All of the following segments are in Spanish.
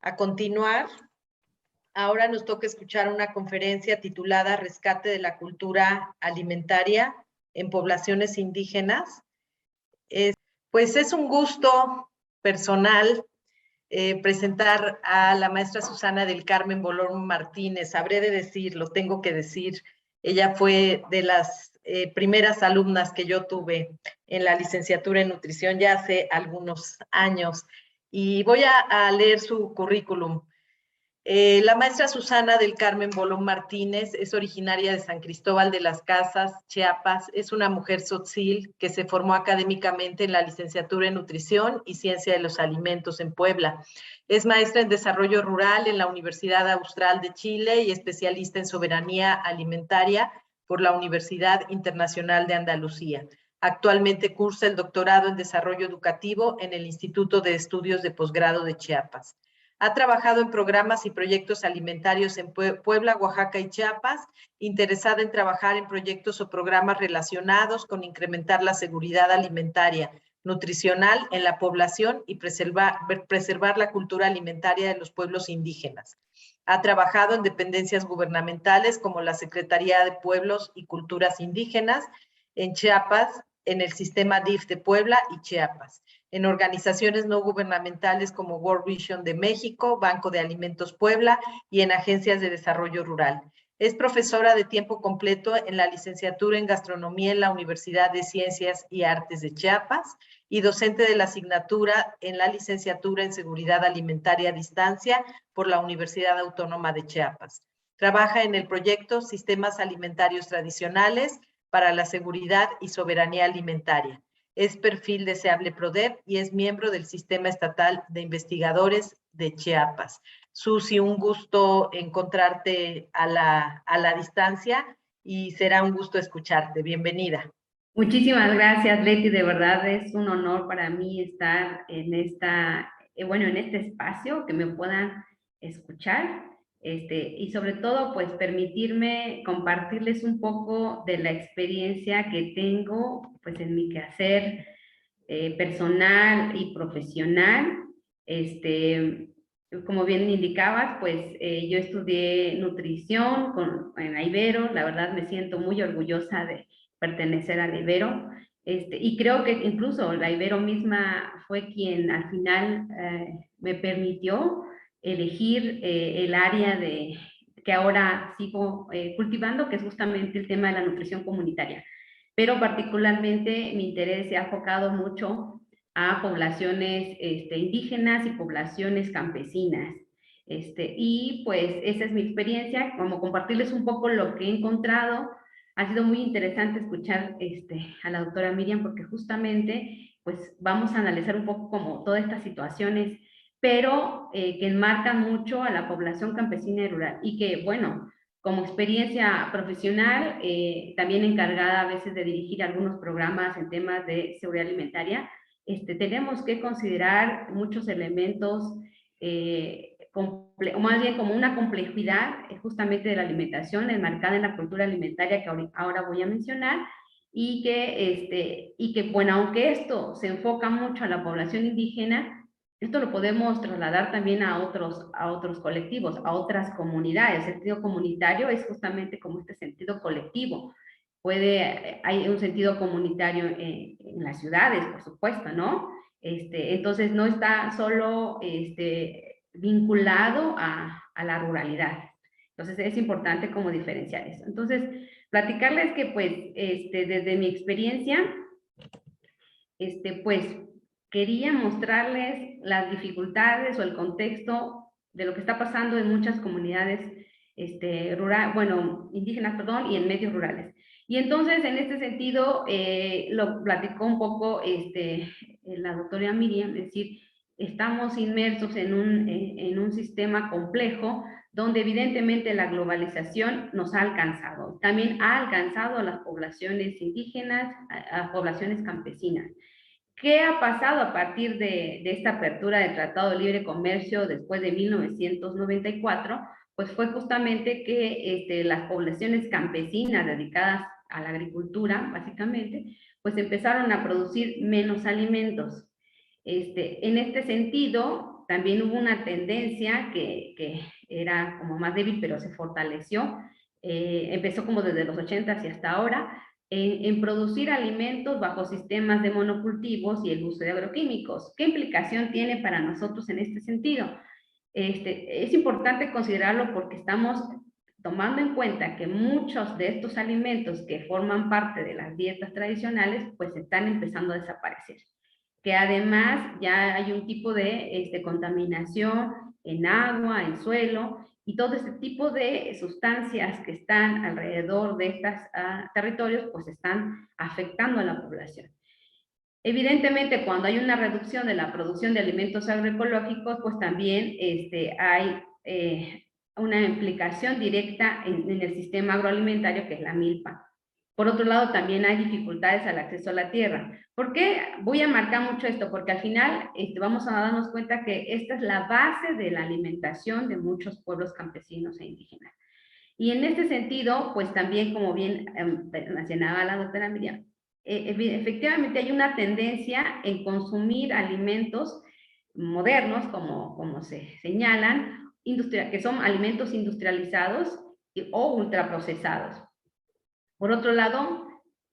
A continuar, ahora nos toca escuchar una conferencia titulada Rescate de la cultura alimentaria en poblaciones indígenas. Pues es un gusto personal presentar a la maestra Susana del Carmen Bolón Martínez. Habré de decirlo, tengo que decir, ella fue de las primeras alumnas que yo tuve en la licenciatura en nutrición ya hace algunos años. Y voy a leer su currículum. La maestra Susana del Carmen Bolón Martínez es originaria de San Cristóbal de las Casas, Chiapas. Es una mujer tzotzil que se formó académicamente en la licenciatura en Nutrición y Ciencia de los Alimentos en Puebla. Es maestra en Desarrollo Rural en la Universidad Austral de Chile y especialista en soberanía alimentaria por la Universidad Internacional de Andalucía. Actualmente cursa el doctorado en Desarrollo Educativo en el Instituto de Estudios de Posgrado de Chiapas. Ha trabajado en programas y proyectos alimentarios en Puebla, Oaxaca y Chiapas, interesada en trabajar en proyectos o programas relacionados con incrementar la seguridad alimentaria, nutricional en la población y preservar la cultura alimentaria de los pueblos indígenas. Ha trabajado en dependencias gubernamentales como la Secretaría de Pueblos y Culturas Indígenas en Chiapas, en el sistema DIF de Puebla y Chiapas, en organizaciones no gubernamentales como World Vision de México, Banco de Alimentos Puebla y en agencias de desarrollo rural. Es profesora de tiempo completo en la licenciatura en Gastronomía en la Universidad de Ciencias y Artes de Chiapas y docente de la asignatura en la licenciatura en Seguridad Alimentaria a Distancia por la Universidad Autónoma de Chiapas. Trabaja en el proyecto Sistemas Alimentarios Tradicionales para la Seguridad y Soberanía Alimentaria. Es perfil deseable PRODEP y es miembro del Sistema Estatal de Investigadores de Chiapas. Susi, un gusto encontrarte a la distancia y será un gusto escucharte. Bienvenida. Muchísimas gracias, Leti. De verdad es un honor para mí estar en en este espacio, que me puedan escuchar. Y sobre todo, pues, permitirme compartirles un poco de la experiencia que tengo, pues, en mi quehacer personal y profesional. Como bien indicabas, pues, yo estudié nutrición en la Ibero. La verdad me siento muy orgullosa de pertenecer a la Ibero. Y creo que incluso la Ibero misma fue quien al final me permitió elegir el área que ahora sigo cultivando, que es justamente el tema de la nutrición comunitaria. Pero particularmente mi interés se ha enfocado mucho a poblaciones indígenas y poblaciones campesinas. Y pues esa es mi experiencia, como compartirles un poco lo que he encontrado. Ha sido muy interesante escuchar a la doctora Miriam, porque justamente pues vamos a analizar un poco como todas estas situaciones, pero que enmarcan mucho a la población campesina y rural, y que, bueno, como experiencia profesional, también encargada a veces de dirigir algunos programas en temas de seguridad alimentaria, tenemos que considerar muchos elementos, o más bien como una complejidad justamente de la alimentación enmarcada en la cultura alimentaria que ahora voy a mencionar, y que bueno, aunque esto se enfoca mucho a la población indígena, esto lo podemos trasladar también a otros colectivos, a otras comunidades. El sentido comunitario es justamente como este sentido colectivo. Hay un sentido comunitario en las ciudades, por supuesto, ¿no? Entonces no está solo vinculado a la ruralidad. Entonces es importante como diferenciar eso. Entonces, platicarles que pues desde mi experiencia, pues quería mostrarles las dificultades o el contexto de lo que está pasando en muchas comunidades indígenas, perdón, y en medios rurales. Y entonces, en este sentido, lo platicó un poco la doctora Miriam, es decir, estamos inmersos en un sistema complejo donde evidentemente la globalización nos ha alcanzado. También ha alcanzado a las poblaciones indígenas, a las poblaciones campesinas. ¿Qué ha pasado a partir de esta apertura del Tratado de Libre Comercio después de 1994? Pues fue justamente que las poblaciones campesinas dedicadas a la agricultura, básicamente, pues empezaron a producir menos alimentos. En este sentido, también hubo una tendencia que era como más débil, pero se fortaleció. Empezó como desde los 80 y hasta ahora, en producir alimentos bajo sistemas de monocultivos y el uso de agroquímicos. ¿Qué implicación tiene para nosotros en este sentido? Es importante considerarlo porque estamos tomando en cuenta que muchos de estos alimentos que forman parte de las dietas tradicionales, pues están empezando a desaparecer. Que además ya hay un tipo de contaminación en agua, en suelo, y todo este tipo de sustancias que están alrededor de estos territorios, pues están afectando a la población. Evidentemente, cuando hay una reducción de la producción de alimentos agroecológicos, pues también hay una implicación directa en el sistema agroalimentario, que es la milpa. Por otro lado, también hay dificultades al acceso a la tierra. ¿Por qué voy a marcar mucho esto? Porque al final vamos a darnos cuenta que esta es la base de la alimentación de muchos pueblos campesinos e indígenas. Y en este sentido, pues también, como bien mencionaba la doctora Miriam, efectivamente hay una tendencia en consumir alimentos modernos, como se señalan, que son alimentos industrializados o ultraprocesados. Por otro lado,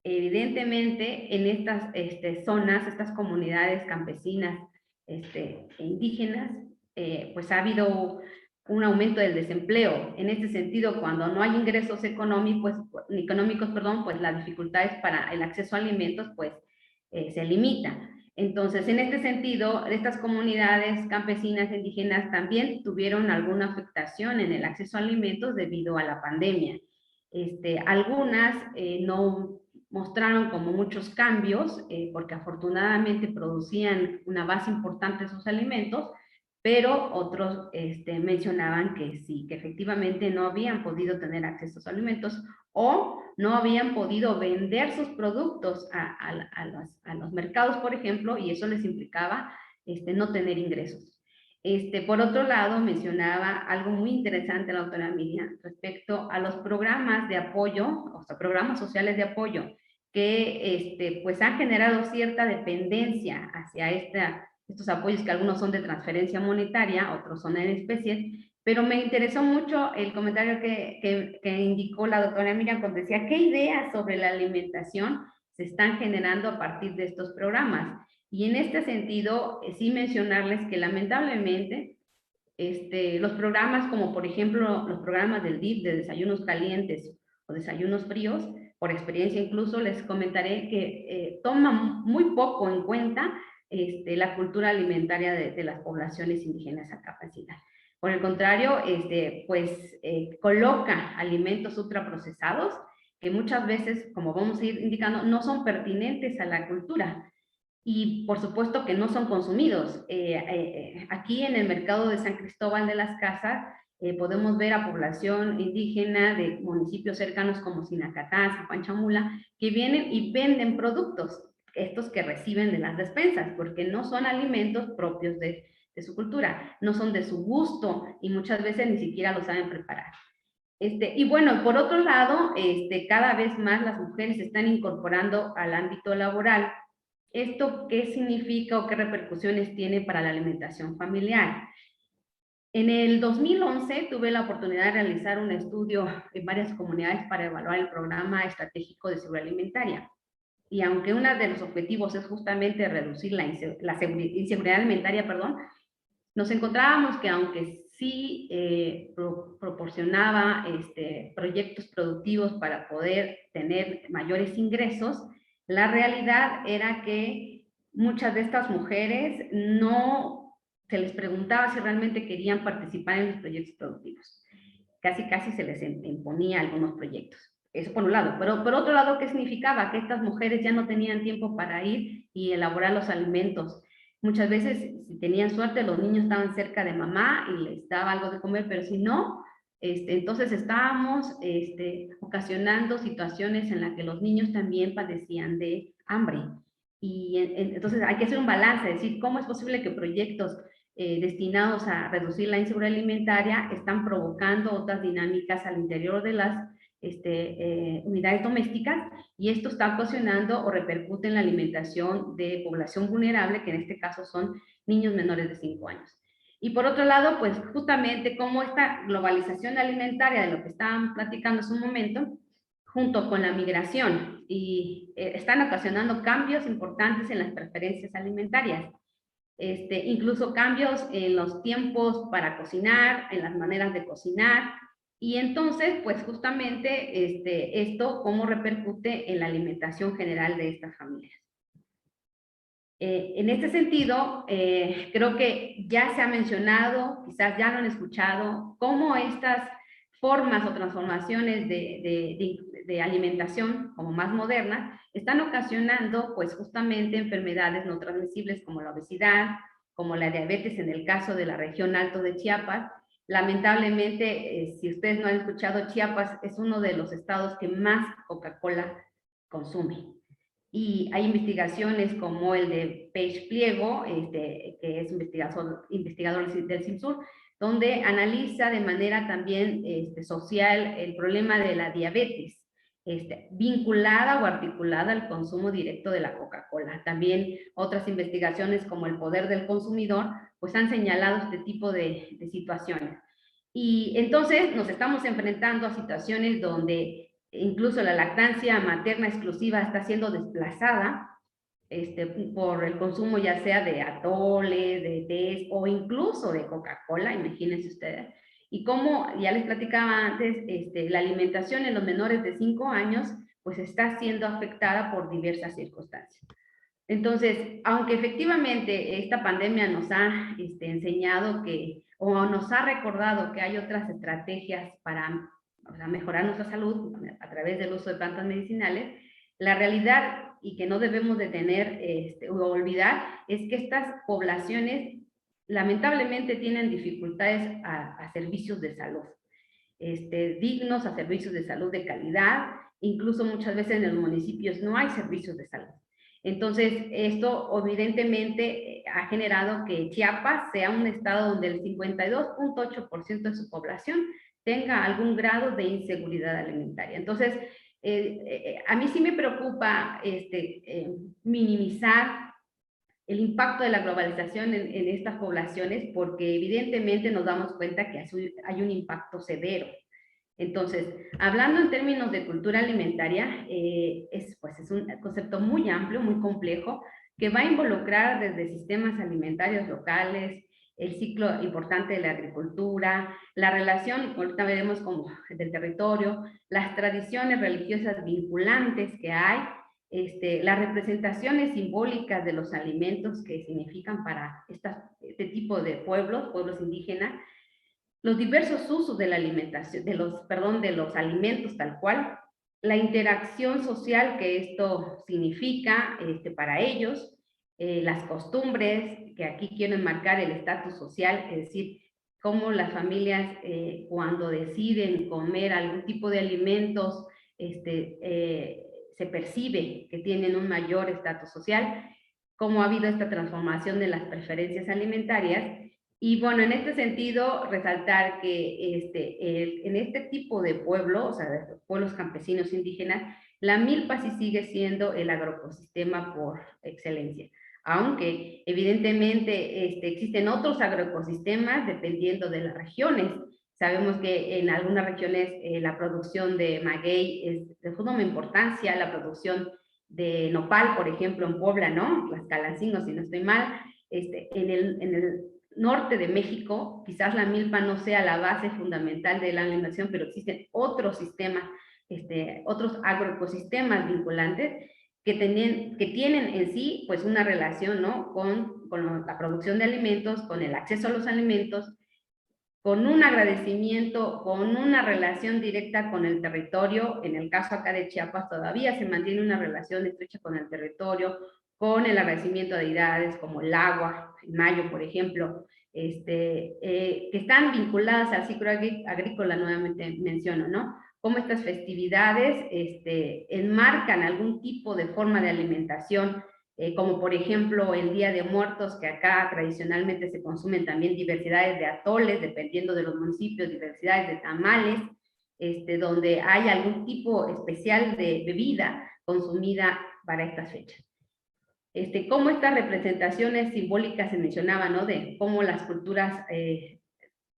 evidentemente en estas zonas, estas comunidades campesinas e indígenas, pues ha habido un aumento del desempleo. En este sentido, cuando no hay ingresos económicos, pues las dificultades para el acceso a alimentos pues se limita. Entonces, en este sentido, estas comunidades campesinas e indígenas también tuvieron alguna afectación en el acceso a alimentos debido a la pandemia. Algunas no mostraron como muchos cambios, porque afortunadamente producían una base importante de sus alimentos, pero otros mencionaban que sí, que efectivamente no habían podido tener acceso a sus alimentos o no habían podido vender sus productos a los mercados, por ejemplo, y eso les implicaba no tener ingresos. Por otro lado, mencionaba algo muy interesante la doctora Miriam respecto a los programas de apoyo, o sea, programas sociales de apoyo, que pues han generado cierta dependencia hacia estos apoyos, que algunos son de transferencia monetaria, otros son en especies, pero me interesó mucho el comentario que indicó la doctora Miriam cuando decía qué ideas sobre la alimentación se están generando a partir de estos programas. Y en este sentido, sí mencionarles que lamentablemente los programas como por ejemplo los programas del DIF de desayunos calientes o desayunos fríos, por experiencia incluso les comentaré que toman muy poco en cuenta la cultura alimentaria de las poblaciones indígenas a capacidad. Por el contrario, pues coloca alimentos ultraprocesados que muchas veces, como vamos a ir indicando, no son pertinentes a la cultura. Y por supuesto que no son consumidos. Aquí en el mercado de San Cristóbal de las Casas podemos ver a población indígena de municipios cercanos como Sinacatán, Zapanchamula, que vienen y venden productos, estos que reciben de las despensas, porque no son alimentos propios de su cultura, no son de su gusto y muchas veces ni siquiera lo saben preparar. Y bueno, por otro lado, cada vez más las mujeres se están incorporando al ámbito laboral. ¿Esto qué significa o qué repercusiones tiene para la alimentación familiar? En el 2011 tuve la oportunidad de realizar un estudio en varias comunidades para evaluar el programa estratégico de seguridad alimentaria. Y aunque uno de los objetivos es justamente reducir la inseguridad alimentaria, nos encontrábamos que aunque sí proporcionaba proyectos productivos para poder tener mayores ingresos, la realidad era que muchas de estas mujeres no se les preguntaba si realmente querían participar en los proyectos productivos. Casi se les imponía algunos proyectos. Eso por un lado. Pero por otro lado, ¿qué significaba? Que estas mujeres ya no tenían tiempo para ir y elaborar los alimentos. Muchas veces, si tenían suerte, los niños estaban cerca de mamá y les daba algo de comer, pero si no, entonces estábamos ocasionando situaciones en las que los niños también padecían de hambre. Y entonces hay que hacer un balance, decir, ¿cómo es posible que proyectos destinados a reducir la inseguridad alimentaria están provocando otras dinámicas al interior de las unidades domésticas, y esto está ocasionando o repercute en la alimentación de población vulnerable, que en este caso son niños menores de 5 años. Y por otro lado, pues justamente como esta globalización alimentaria de lo que estaban platicando hace un momento, junto con la migración, y están ocasionando cambios importantes en las preferencias alimentarias. Incluso cambios en los tiempos para cocinar, en las maneras de cocinar, y entonces, pues justamente esto cómo repercute en la alimentación general de estas familias. En este sentido, creo que ya se ha mencionado, quizás ya lo han escuchado, cómo estas formas o transformaciones de alimentación como más modernas están ocasionando pues justamente enfermedades no transmisibles como la obesidad, como la diabetes en el caso de la región Alto de Chiapas. Lamentablemente, si ustedes no han escuchado, Chiapas es uno de los estados que más Coca-Cola consume. Y hay investigaciones como el de Paige Pliego, que es investigador del CIMSUR, donde analiza de manera también social el problema de la diabetes, vinculada o articulada al consumo directo de la Coca-Cola. También otras investigaciones como el poder del consumidor, pues han señalado este tipo de situaciones. Y entonces nos estamos enfrentando a situaciones donde incluso la lactancia materna exclusiva está siendo desplazada por el consumo ya sea de atoles, de tés o incluso de Coca-Cola, imagínense ustedes. Y como ya les platicaba antes, la alimentación en los menores de 5 años pues está siendo afectada por diversas circunstancias. Entonces, aunque efectivamente esta pandemia nos ha enseñado que, o nos ha recordado que hay otras estrategias para mejorar nuestra salud a través del uso de plantas medicinales, la realidad y que no debemos de tener o olvidar es que estas poblaciones lamentablemente tienen dificultades a servicios de salud, dignos, a servicios de salud de calidad, incluso muchas veces en los municipios no hay servicios de salud. Entonces, esto evidentemente ha generado que Chiapas sea un estado donde el 52.8% de su población tenga algún grado de inseguridad alimentaria. Entonces, a mí sí me preocupa minimizar el impacto de la globalización en estas poblaciones, porque evidentemente nos damos cuenta que hay un impacto severo. Entonces, hablando en términos de cultura alimentaria, es un concepto muy amplio, muy complejo, que va a involucrar desde sistemas alimentarios locales, el ciclo importante de la agricultura, la relación, ahorita veremos como del territorio, las tradiciones religiosas vinculantes que hay, las representaciones simbólicas de los alimentos que significan para este tipo de pueblos indígenas, los diversos usos de la alimentación, de los alimentos tal cual, la interacción social que esto significa para ellos, las costumbres, que aquí quiero enmarcar el estatus social, es decir, cómo las familias cuando deciden comer algún tipo de alimentos, se percibe que tienen un mayor estatus social, cómo ha habido esta transformación de las preferencias alimentarias. Y bueno, en este sentido, resaltar que en este tipo de pueblos, o sea, de pueblos campesinos indígenas, la milpa sí sigue siendo el agroecosistema por excelencia. Aunque evidentemente existen otros agroecosistemas dependiendo de las regiones. Sabemos que en algunas regiones la producción de maguey es de suma importancia, la producción de nopal, por ejemplo, en Puebla, ¿no? Tlaxcalancingo, si no estoy mal. En el norte de México, quizás la milpa no sea la base fundamental de la alimentación, pero existen otros sistemas, otros agroecosistemas vinculantes que tienen en sí pues una relación, ¿no? con la producción de alimentos, con el acceso a los alimentos, con un agradecimiento, con una relación directa con el territorio. En el caso acá de Chiapas todavía se mantiene una relación estrecha con el territorio, con el agradecimiento a deidades como el agua, el mayo, por ejemplo, que están vinculadas al ciclo agrícola, nuevamente menciono, ¿no? Cómo estas festividades enmarcan algún tipo de forma de alimentación, como por ejemplo el Día de Muertos, que acá tradicionalmente se consumen también diversidades de atoles, dependiendo de los municipios, diversidades de tamales, donde hay algún tipo especial de bebida consumida para estas fechas. cómo estas representaciones simbólicas se mencionaban, ¿no? De cómo las culturas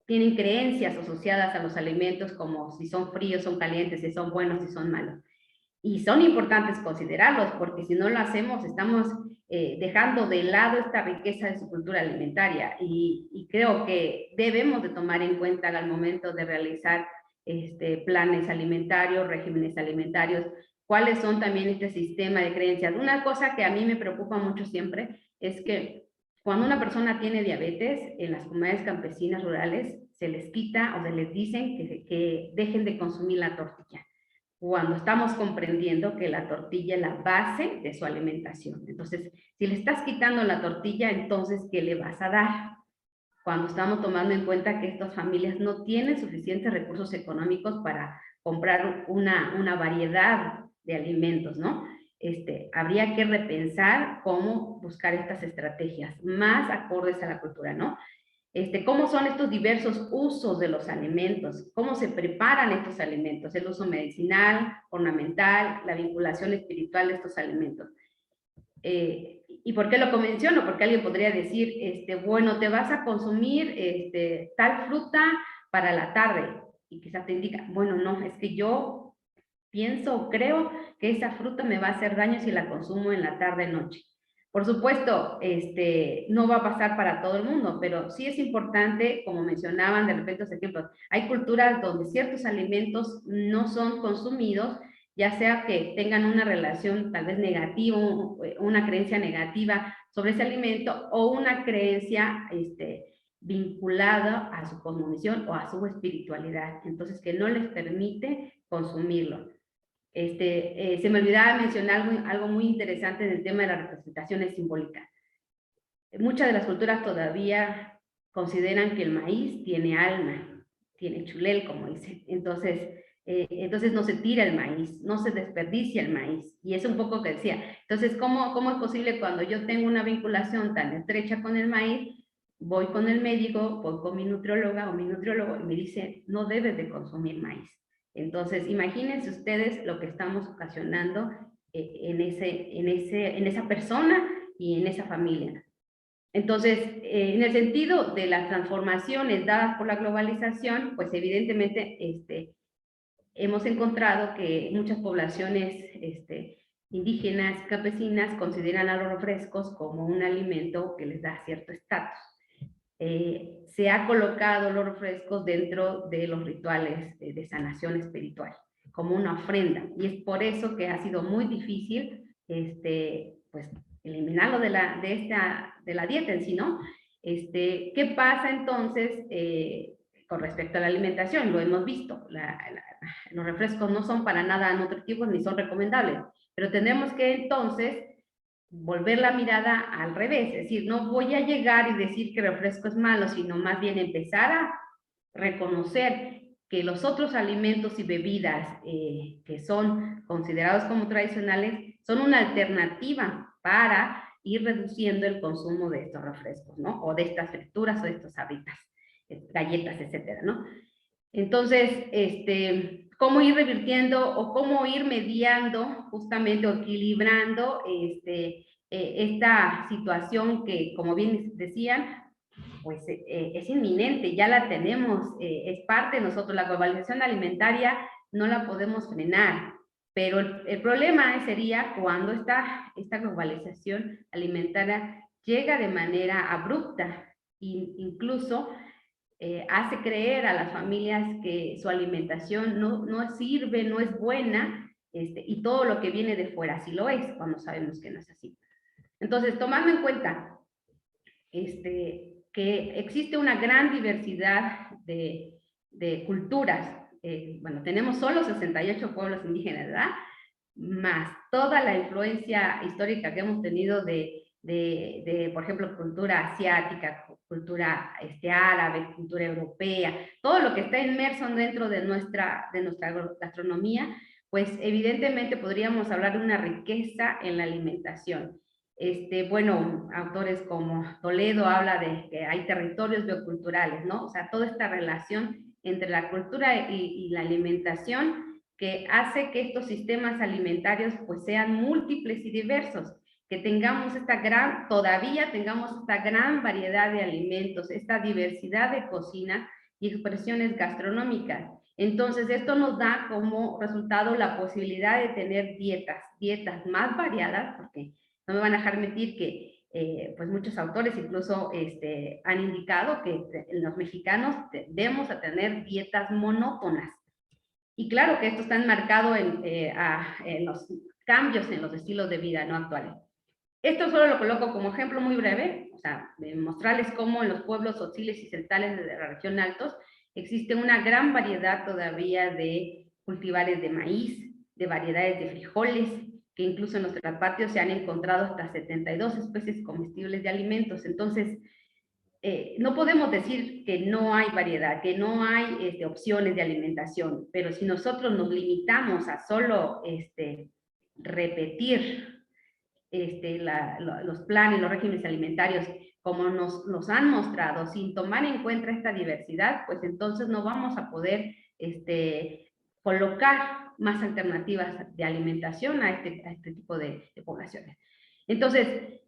tienen creencias asociadas a los alimentos, como si son fríos, son calientes, si son buenos, si son malos. Y son importantes considerarlos, porque si no lo hacemos, estamos dejando de lado esta riqueza de su cultura alimentaria. Y creo que debemos de tomar en cuenta al momento de realizar planes alimentarios, regímenes alimentarios, cuáles son también este sistema de creencias. Una cosa que a mí me preocupa mucho siempre es que cuando una persona tiene diabetes, en las comunidades campesinas rurales se les quita o se les dicen que dejen de consumir la tortilla, cuando estamos comprendiendo que la tortilla es la base de su alimentación. Entonces, si le estás quitando la tortilla, entonces, ¿qué le vas a dar? Cuando estamos tomando en cuenta que estas familias no tienen suficientes recursos económicos para comprar una variedad de alimentos, ¿no? Habría que repensar cómo buscar estas estrategias más acordes a la cultura, ¿no? Cómo son estos diversos usos de los alimentos, cómo se preparan estos alimentos, el uso medicinal, ornamental, la vinculación espiritual de estos alimentos. ¿Y por qué lo menciono? Porque alguien podría decir, bueno, te vas a consumir tal fruta para la tarde, y quizás te indica, bueno, no, es que yo pienso o creo que esa fruta me va a hacer daño si la consumo en la tarde-noche. Por supuesto, no va a pasar para todo el mundo, pero sí es importante, como mencionaban de repente los ejemplos, hay culturas donde ciertos alimentos no son consumidos, ya sea que tengan una relación tal vez negativa, una creencia negativa sobre ese alimento, o una creencia vinculada a su cosmovisión o a su espiritualidad, entonces que no les permite consumirlo. Se me olvidaba mencionar algo muy interesante en el tema de las representaciones simbólicas. Muchas de las culturas todavía consideran que el maíz tiene alma, tiene chulel, como dicen. Entonces no se tira el maíz, no se desperdicia el maíz. Y es un poco que decía, entonces, ¿cómo es posible cuando yo tengo una vinculación tan estrecha con el maíz, voy con el médico, voy con mi nutrióloga o mi nutriólogo y me dice, no debes de consumir maíz? Entonces, imagínense ustedes lo que estamos ocasionando en esa persona y en esa familia. Entonces, en el sentido de las transformaciones dadas por la globalización, pues evidentemente hemos encontrado que muchas poblaciones indígenas, campesinas, consideran a los refrescos como un alimento que les da cierto estatus. Se ha colocado los refrescos dentro de los rituales de sanación espiritual, como una ofrenda, y es por eso que ha sido muy difícil pues, eliminarlo de la dieta en sí, ¿no? ¿Qué pasa entonces con respecto a la alimentación? Lo hemos visto, los refrescos no son para nada nutritivos ni son recomendables, pero tenemos que entonces volver la mirada al revés, es decir, no voy a llegar y decir que el refresco es malo, sino más bien empezar a reconocer que los otros alimentos y bebidas que son considerados como tradicionales son una alternativa para ir reduciendo el consumo de estos refrescos, ¿no? O de estas frituras o de estos habitas, galletas, etcétera, ¿no? Entonces, cómo ir revirtiendo o cómo ir mediando justamente o equilibrando esta situación que, como bien decían, pues es inminente, ya la tenemos, es parte de nosotros. La globalización alimentaria no la podemos frenar, pero el problema sería cuando esta globalización alimentaria llega de manera abrupta e incluso hace creer a las familias que su alimentación no sirve, no es buena, y todo lo que viene de fuera sí lo es, cuando sabemos que no es así. Entonces, tomando en cuenta que existe una gran diversidad de culturas, bueno, tenemos solo 68 pueblos indígenas, ¿verdad? Más toda la influencia histórica que hemos tenido por ejemplo, cultura asiática, cultura árabe, cultura europea, todo lo que está inmerso dentro de nuestra gastronomía, pues evidentemente podríamos hablar de una riqueza en la alimentación. Bueno, autores como Toledo habla de que hay territorios bioculturales, ¿no? O sea, toda esta relación entre la cultura y la alimentación que hace que estos sistemas alimentarios pues sean múltiples y diversos, que tengamos todavía tengamos esta gran variedad de alimentos, esta diversidad de cocina y expresiones gastronómicas. Entonces, esto nos da como resultado la posibilidad de tener dietas más variadas, porque no me van a dejar mentir que pues muchos autores incluso han indicado que los mexicanos tendemos a tener dietas monótonas. Y claro que esto está enmarcado en los cambios en los estilos de vida no actuales. Esto solo lo coloco como ejemplo muy breve, o sea, de mostrarles cómo en los pueblos hostiles y celtales de la región Altos existe una gran variedad todavía de cultivares de maíz, de variedades de frijoles, que incluso en los terrapatios se han encontrado hasta 72 especies comestibles de alimentos. Entonces, no podemos decir que no hay variedad, que no hay opciones de alimentación, pero si nosotros nos limitamos a solo repetir los planes, los regímenes alimentarios, como nos han mostrado, sin tomar en cuenta esta diversidad, pues entonces no vamos a poder colocar más alternativas de alimentación a este tipo de poblaciones. Entonces,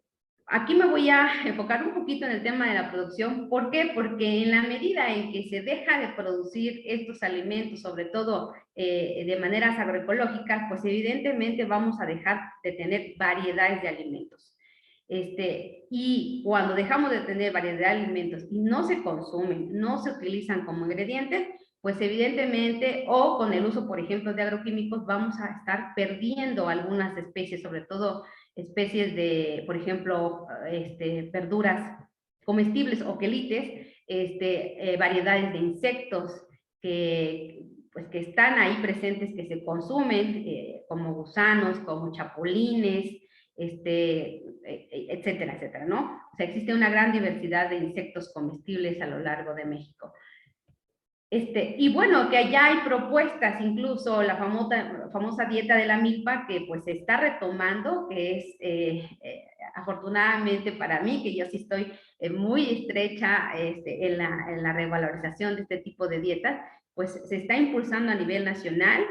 aquí me voy a enfocar un poquito en el tema de la producción. ¿Por qué? Porque en la medida en que se deja de producir estos alimentos, sobre todo de maneras agroecológicas, pues evidentemente vamos a dejar de tener variedades de alimentos. Y cuando dejamos de tener variedad de alimentos y no se consumen, no se utilizan como ingredientes, pues evidentemente, o con el uso, por ejemplo, de agroquímicos, vamos a estar perdiendo algunas especies, sobre todo especies de, por ejemplo, verduras comestibles o quelites, variedades de insectos pues, que están ahí presentes, que se consumen, como gusanos, como chapulines, etcétera, etcétera, ¿no? O sea, existe una gran diversidad de insectos comestibles a lo largo de México. Y bueno, que allá hay propuestas, incluso la famosa dieta de la milpa, que pues se está retomando, que es afortunadamente para mí, que yo sí estoy muy estrecha en la revalorización de este tipo de dietas, pues se está impulsando a nivel nacional.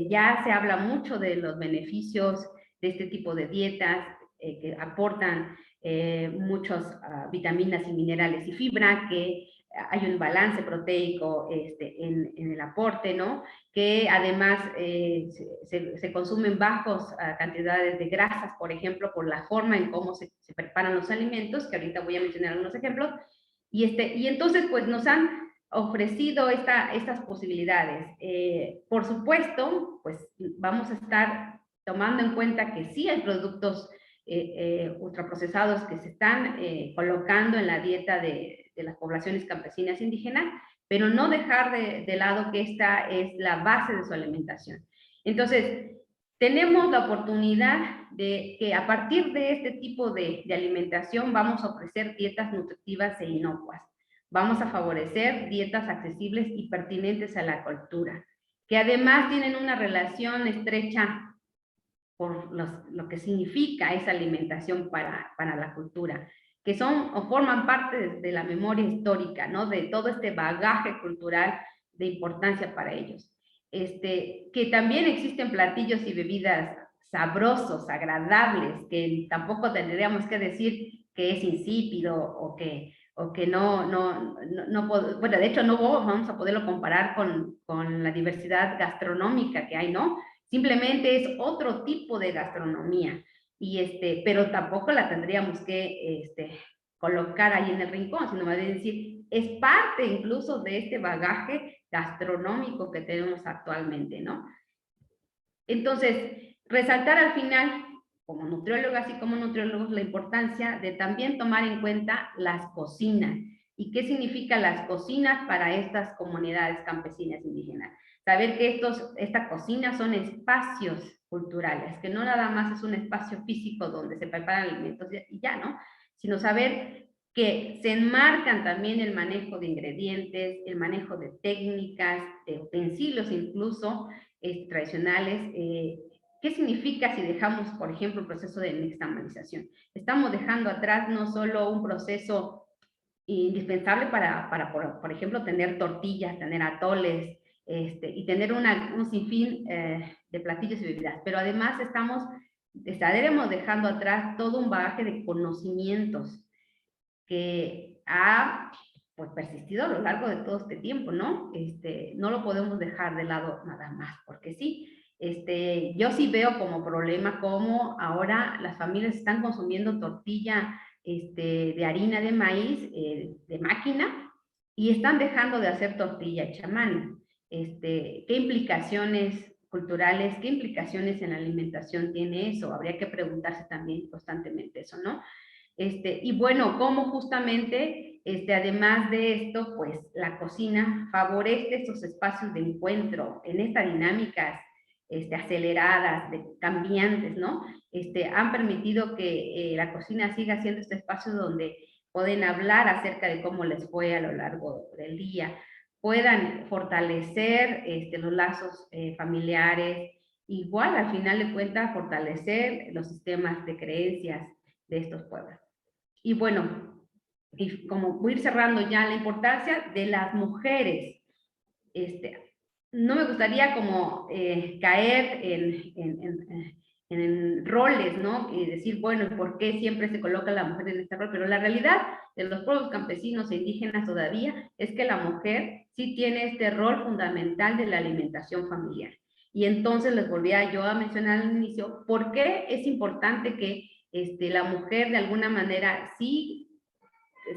Ya se habla mucho de los beneficios de este tipo de dietas que aportan muchas vitaminas y minerales y fibra, que hay un balance proteico en el aporte, ¿no? Que además se consumen bajos cantidades de grasas, por ejemplo, por la forma en cómo se preparan los alimentos, que ahorita voy a mencionar algunos ejemplos, y entonces pues nos han ofrecido estas posibilidades. Por supuesto, pues vamos a estar tomando en cuenta que sí hay productos ultraprocesados que se están colocando en la dieta de las poblaciones campesinas indígenas, pero no dejar de lado que esta es la base de su alimentación. Entonces, tenemos la oportunidad de que a partir de este tipo de alimentación vamos a ofrecer dietas nutritivas e inocuas. Vamos a favorecer dietas accesibles y pertinentes a la cultura, que además tienen una relación estrecha por lo que significa esa alimentación para la cultura, que son o forman parte de la memoria histórica, ¿no? De todo este bagaje cultural de importancia para ellos. Que también existen platillos y bebidas sabrosos, agradables, que tampoco tendríamos que decir que es insípido o que bueno, de hecho no vamos a poderlo comparar con la diversidad gastronómica que hay, ¿no? Simplemente es otro tipo de gastronomía, pero tampoco la tendríamos que colocar ahí en el rincón, sino más bien decir, es parte incluso de este bagaje gastronómico que tenemos actualmente, ¿no? Entonces, resaltar al final, como nutriólogas y como nutriólogos, la importancia de también tomar en cuenta las cocinas. ¿Y qué significan las cocinas para estas comunidades campesinas indígenas? Saber que estas cocinas son espacios culturales, que no nada más es un espacio físico donde se preparan alimentos y ya, ¿no? Sino saber que se enmarcan también el manejo de ingredientes, el manejo de técnicas, de utensilios incluso tradicionales. ¿Qué significa si dejamos, por ejemplo, el proceso de nixtamalización? Estamos dejando atrás no solo un proceso indispensable para por ejemplo, tener tortillas, tener atoles, y tener un sinfín de platillos y bebidas, pero además estamos estaremos dejando atrás todo un bagaje de conocimientos que ha pues persistido a lo largo de todo este tiempo, ¿no? No lo podemos dejar de lado nada más, porque sí, yo sí veo como problema cómo ahora las familias están consumiendo tortilla de harina de maíz, de máquina, y están dejando de hacer tortilla hecha a mano. ¿Qué implicaciones culturales, qué implicaciones en la alimentación tiene eso? Habría que preguntarse también constantemente eso, ¿no? Y bueno, cómo justamente, además de esto, pues la cocina favorece estos espacios de encuentro en estas dinámicas aceleradas, cambiantes, ¿no? Han permitido que la cocina siga siendo este espacio donde pueden hablar acerca de cómo les fue a lo largo del día, puedan fortalecer los lazos familiares, igual al final de cuentas fortalecer los sistemas de creencias de estos pueblos. Y bueno, y como voy a ir cerrando ya, la importancia de las mujeres. No me gustaría como caer en roles, ¿no? Y decir, bueno, ¿por qué siempre se coloca la mujer en este rol? Pero la realidad de los pueblos campesinos e indígenas todavía es que la mujer sí tiene este rol fundamental de la alimentación familiar. Y entonces les volvía yo a mencionar al inicio, ¿por qué es importante que la mujer de alguna manera sí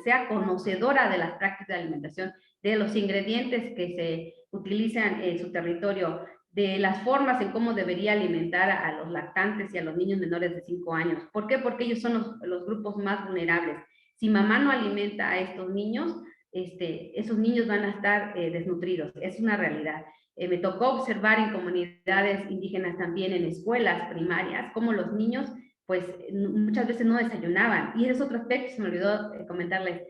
sea conocedora de las prácticas de alimentación, de los ingredientes que se utilizan en su territorio, de las formas en cómo debería alimentar a los lactantes y a los niños menores de 5 años? ¿Por qué? Porque ellos son los grupos más vulnerables. Si mamá no alimenta a estos niños, esos niños van a estar desnutridos. Es una realidad. Me tocó observar en comunidades indígenas también, en escuelas primarias, cómo los niños pues muchas veces no desayunaban. Y ese es otro aspecto que se me olvidó comentarles.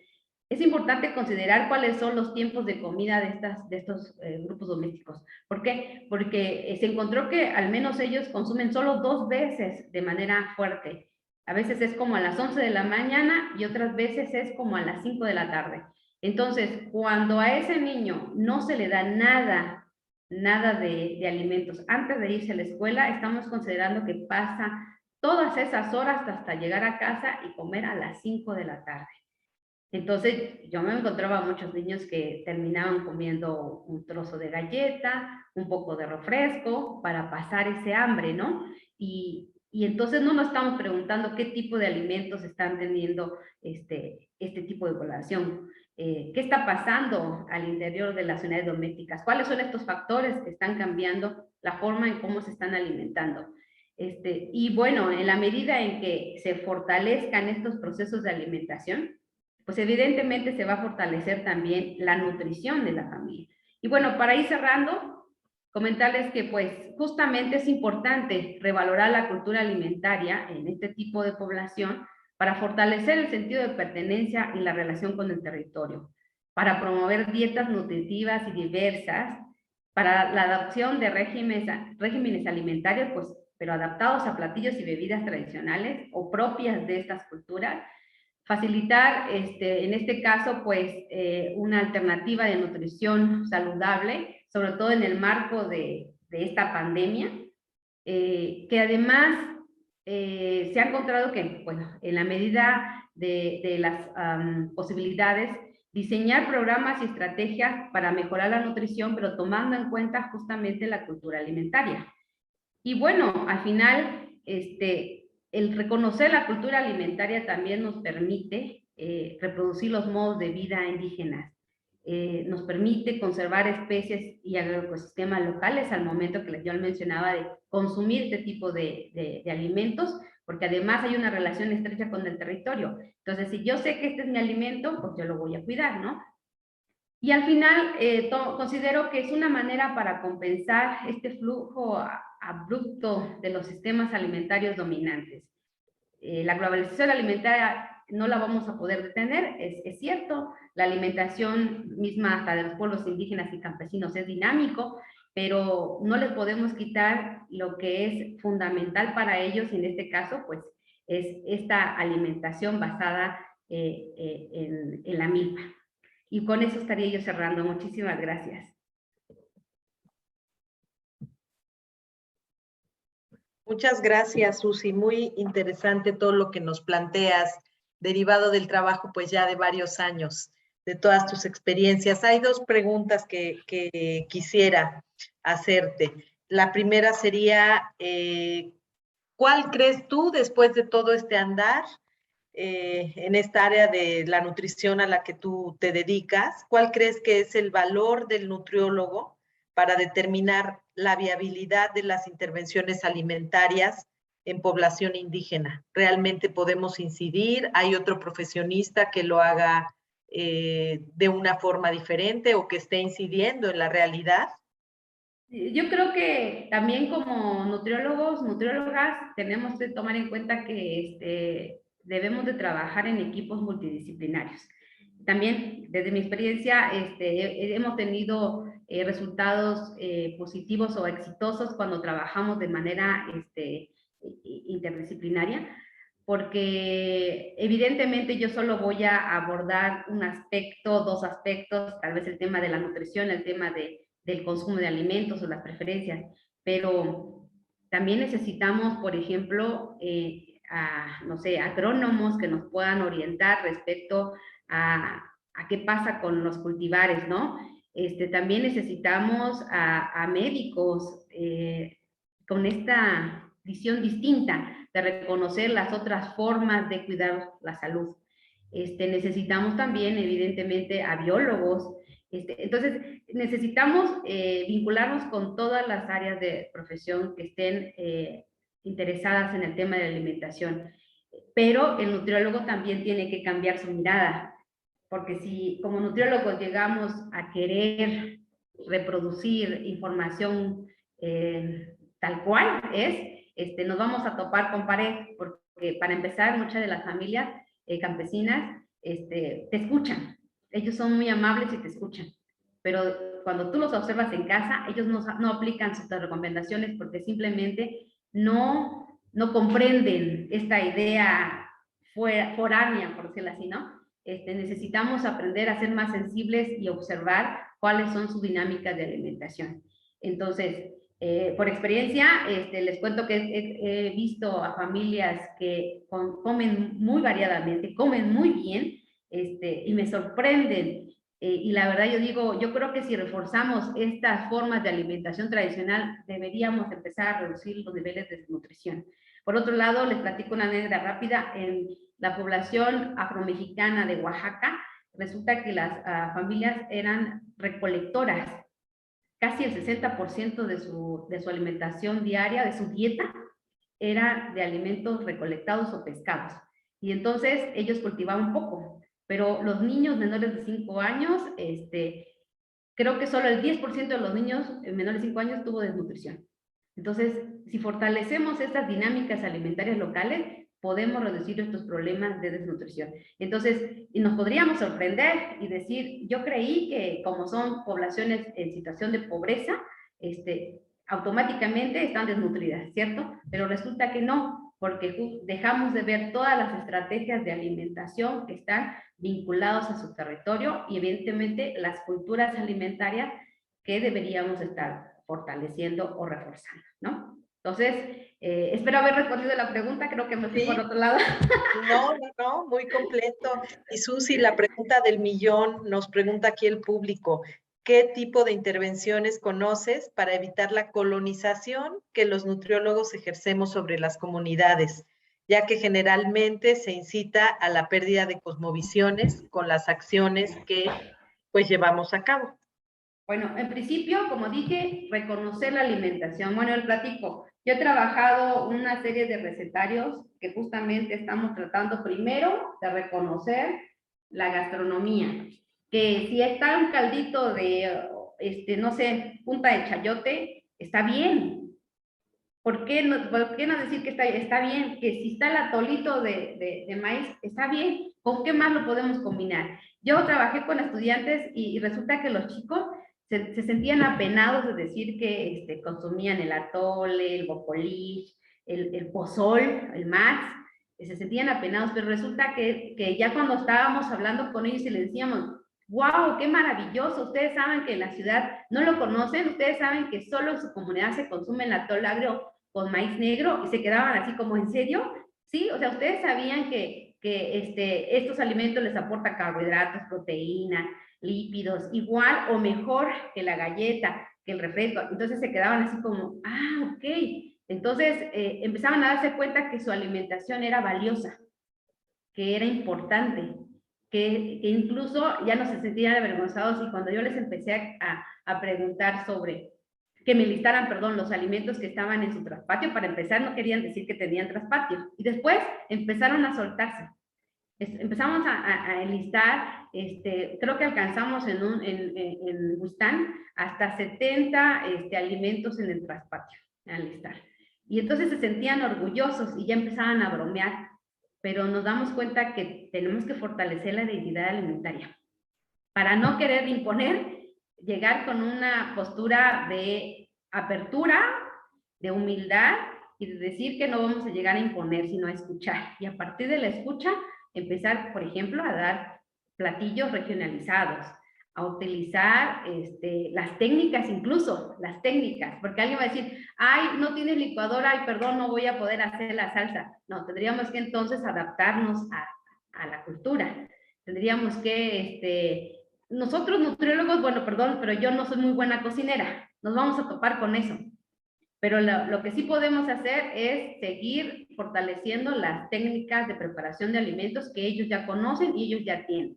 Es importante considerar cuáles son los tiempos de comida de estos grupos domésticos. ¿Por qué? Porque se encontró que al menos ellos consumen solo 2 veces de manera fuerte. A veces es como a las 11 de la mañana y otras veces es como a las 5 de la tarde. Entonces, cuando a ese niño no se le da nada de alimentos antes de irse a la escuela, estamos considerando que pasa todas esas horas hasta llegar a casa y comer a las 5 de la tarde. Entonces, yo me encontraba muchos niños que terminaban comiendo un trozo de galleta, un poco de refresco, para pasar ese hambre, ¿no? Y entonces no nos estamos preguntando qué tipo de alimentos están teniendo este tipo de población. ¿Qué está pasando al interior de las unidades domésticas? ¿Cuáles son estos factores que están cambiando la forma en cómo se están alimentando? Y bueno, en la medida en que se fortalezcan estos procesos de alimentación, pues evidentemente se va a fortalecer también la nutrición de la familia. Y bueno, para ir cerrando, comentarles que pues justamente es importante revalorar la cultura alimentaria en este tipo de población para fortalecer el sentido de pertenencia y la relación con el territorio, para promover dietas nutritivas y diversas, para la adopción de regímenes alimentarios, pues pero adaptados a platillos y bebidas tradicionales o propias de estas culturas, facilitar, en este caso, pues, una alternativa de nutrición saludable, sobre todo en el marco de esta pandemia, que además se ha encontrado que, bueno, en la medida de las posibilidades, diseñar programas y estrategias para mejorar la nutrición, pero tomando en cuenta justamente la cultura alimentaria. Y bueno, al final, el reconocer la cultura alimentaria también nos permite reproducir los modos de vida indígenas, nos permite conservar especies y agroecosistemas locales al momento que yo mencionaba de consumir este tipo de alimentos, porque además hay una relación estrecha con el territorio. Entonces, si yo sé que este es mi alimento, pues yo lo voy a cuidar, ¿no? Y al final, considero que es una manera para compensar este flujo abrupto de los sistemas alimentarios dominantes. La globalización alimentaria no la vamos a poder detener, es cierto, la alimentación misma hasta de los pueblos indígenas y campesinos es dinámico, pero no les podemos quitar lo que es fundamental para ellos, y en este caso, pues, es esta alimentación basada en la milpa. Y con eso estaría yo cerrando. Muchísimas gracias. Muchas gracias, Susi. Muy interesante todo lo que nos planteas, derivado del trabajo, pues ya de varios años, de todas tus experiencias. Hay dos preguntas que quisiera hacerte. La primera sería, ¿cuál crees tú, después de todo este andar, en esta área de la nutrición a la que tú te dedicas, cuál crees que es el valor del nutriólogo para determinar la viabilidad de las intervenciones alimentarias en población indígena? ¿Realmente podemos incidir? ¿Hay otro profesionista que lo haga de una forma diferente o que esté incidiendo en la realidad? Yo creo que también como nutriólogos, nutriólogas, tenemos que tomar en cuenta que debemos de trabajar en equipos multidisciplinarios. También, desde mi experiencia, hemos tenido resultados positivos o exitosos cuando trabajamos de manera interdisciplinaria, porque evidentemente yo solo voy a abordar un aspecto, dos aspectos, tal vez el tema de la nutrición, el tema del consumo de alimentos o las preferencias, pero también necesitamos, por ejemplo, no sé, agrónomos que nos puedan orientar respecto a qué pasa con los cultivares, ¿no? También necesitamos a médicos con esta visión distinta de reconocer las otras formas de cuidar la salud. Necesitamos también, evidentemente, a biólogos. Entonces, necesitamos vincularnos con todas las áreas de profesión que estén interesadas en el tema de la alimentación. Pero el nutriólogo también tiene que cambiar su mirada, porque si como nutriólogos llegamos a querer reproducir información tal cual es, nos vamos a topar con pared, porque para empezar, muchas de las familias campesinas te escuchan. Ellos son muy amables y te escuchan, pero cuando tú los observas en casa, ellos no aplican sus recomendaciones porque simplemente no comprenden esta idea foránea, por decirlo así, ¿no? Necesitamos aprender a ser más sensibles y observar cuáles son sus dinámicas de alimentación. Entonces, por experiencia, les cuento que he visto a familias que comen muy variadamente, comen muy bien, y me sorprenden. Y la verdad yo digo, yo creo que si reforzamos estas formas de alimentación tradicional, deberíamos empezar a reducir los niveles de desnutrición. Por otro lado, les platico una anécdota rápida. En la población afromexicana de Oaxaca, resulta que las familias eran recolectoras. Casi el 60% de su alimentación diaria, de su dieta, era de alimentos recolectados o pescados. Y entonces ellos cultivaban poco, pero los niños menores de 5 años, creo que solo el 10% de los niños menores de 5 años tuvo desnutrición. Entonces, si fortalecemos estas dinámicas alimentarias locales, podemos reducir estos problemas de desnutrición. Entonces, y nos podríamos sorprender y decir, yo creí que como son poblaciones en situación de pobreza, automáticamente están desnutridas, ¿cierto? Pero resulta que no, porque dejamos de ver todas las estrategias de alimentación que están vinculados a su territorio y evidentemente las culturas alimentarias que deberíamos estar fortaleciendo o reforzando, ¿no? Entonces, espero haber respondido la pregunta, creo que me fui por otro lado. No, muy completo. Y Susi, la pregunta del millón, nos pregunta aquí el público, ¿qué tipo de intervenciones conoces para evitar la colonización que los nutriólogos ejercemos sobre las comunidades, ya que generalmente se incita a la pérdida de cosmovisiones con las acciones que pues llevamos a cabo? Bueno, en principio, como dije, reconocer la alimentación. Bueno, el platico. Yo he trabajado una serie de recetarios que justamente estamos tratando primero de reconocer la gastronomía. Que si está un caldito de, no sé, punta de chayote, está bien. ¿Por qué no decir que está bien? Que si está el atolito de maíz, está bien. ¿Con qué más lo podemos combinar? Yo trabajé con estudiantes y resulta que los chicos se sentían apenados de decir que consumían el atole, el bocolich, el pozol, el max, se sentían apenados, pero resulta que ya cuando estábamos hablando con ellos y les decíamos, wow, qué maravilloso, ustedes saben que en la ciudad no lo conocen, ustedes saben que solo en su comunidad se consume el atole agrio, con maíz negro y se quedaban así como, ¿en serio? Sí, o sea, ustedes sabían que estos alimentos les aportan carbohidratos, proteínas, lípidos, igual o mejor que la galleta, que el refresco. Entonces se quedaban así como, ah, ok. Entonces empezaban a darse cuenta que su alimentación era valiosa, que era importante, que incluso ya no se sentían avergonzados, y cuando yo les empecé a preguntar sobre, que me listaran, perdón, los alimentos que estaban en su traspatio, para empezar no querían decir que tenían traspatio, y después empezaron a soltarse. Empezamos a enlistar, creo que alcanzamos en Bustán hasta 70 alimentos en el traspatio, a enlistar. Y entonces se sentían orgullosos y ya empezaban a bromear, pero nos damos cuenta que tenemos que fortalecer la identidad alimentaria para no querer imponer, llegar con una postura de apertura, de humildad y de decir que no vamos a llegar a imponer, sino a escuchar. Y a partir de la escucha, empezar, por ejemplo, a dar platillos regionalizados, a utilizar las técnicas, incluso las técnicas, porque alguien va a decir, ay, no tienes licuadora, ay, perdón, no voy a poder hacer la salsa. No, tendríamos que entonces adaptarnos a la cultura. Tendríamos que, nosotros nutriólogos, bueno, perdón, pero yo no soy muy buena cocinera, nos vamos a topar con eso. Pero lo que sí podemos hacer es seguir fortaleciendo las técnicas de preparación de alimentos que ellos ya conocen y ellos ya tienen.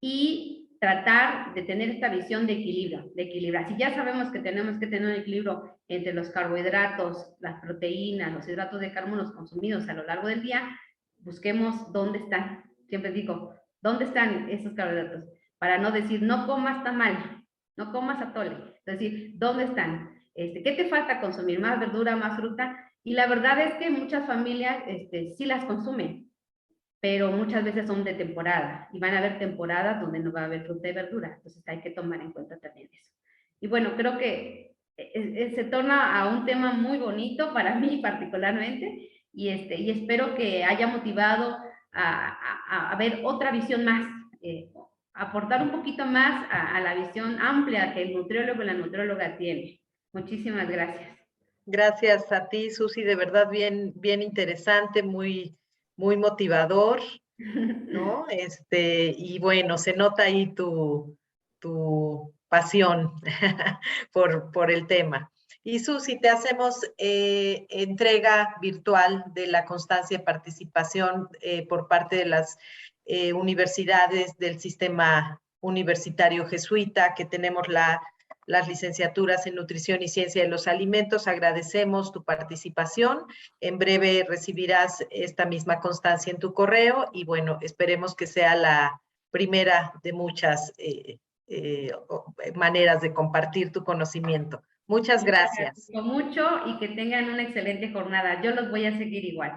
Y tratar de tener esta visión de equilibrio, de equilibrar. Si ya sabemos que tenemos que tener un equilibrio entre los carbohidratos, las proteínas, los hidratos de carbono consumidos a lo largo del día, busquemos dónde están. Siempre digo, ¿dónde están esos carbohidratos? Para no decir, no comas tamal, no comas atole. Es decir, ¿dónde están? ¿Qué te falta consumir? ¿Más verdura, más fruta? Y la verdad es que muchas familias sí las consumen, pero muchas veces son de temporada, y van a haber temporadas donde no va a haber fruta y verdura, entonces hay que tomar en cuenta también eso. Y bueno, creo que se torna a un tema muy bonito para mí particularmente, y espero que haya motivado a ver otra visión más, aportar un poquito más a la visión amplia que el nutriólogo y la nutrióloga tiene. Muchísimas gracias. Gracias a ti, Susi, de verdad bien, bien interesante, muy, muy motivador, ¿no? Y bueno, se nota ahí tu pasión por el tema. Y Susi, te hacemos entrega virtual de la constancia de participación por parte de las universidades del sistema universitario jesuita, que tenemos las licenciaturas en Nutrición y Ciencia de los Alimentos. Agradecemos tu participación. En breve recibirás esta misma constancia en tu correo y bueno, esperemos que sea la primera de muchas maneras de compartir tu conocimiento. Muchas gracias. Mucho y que tengan una excelente jornada. Yo los voy a seguir igual.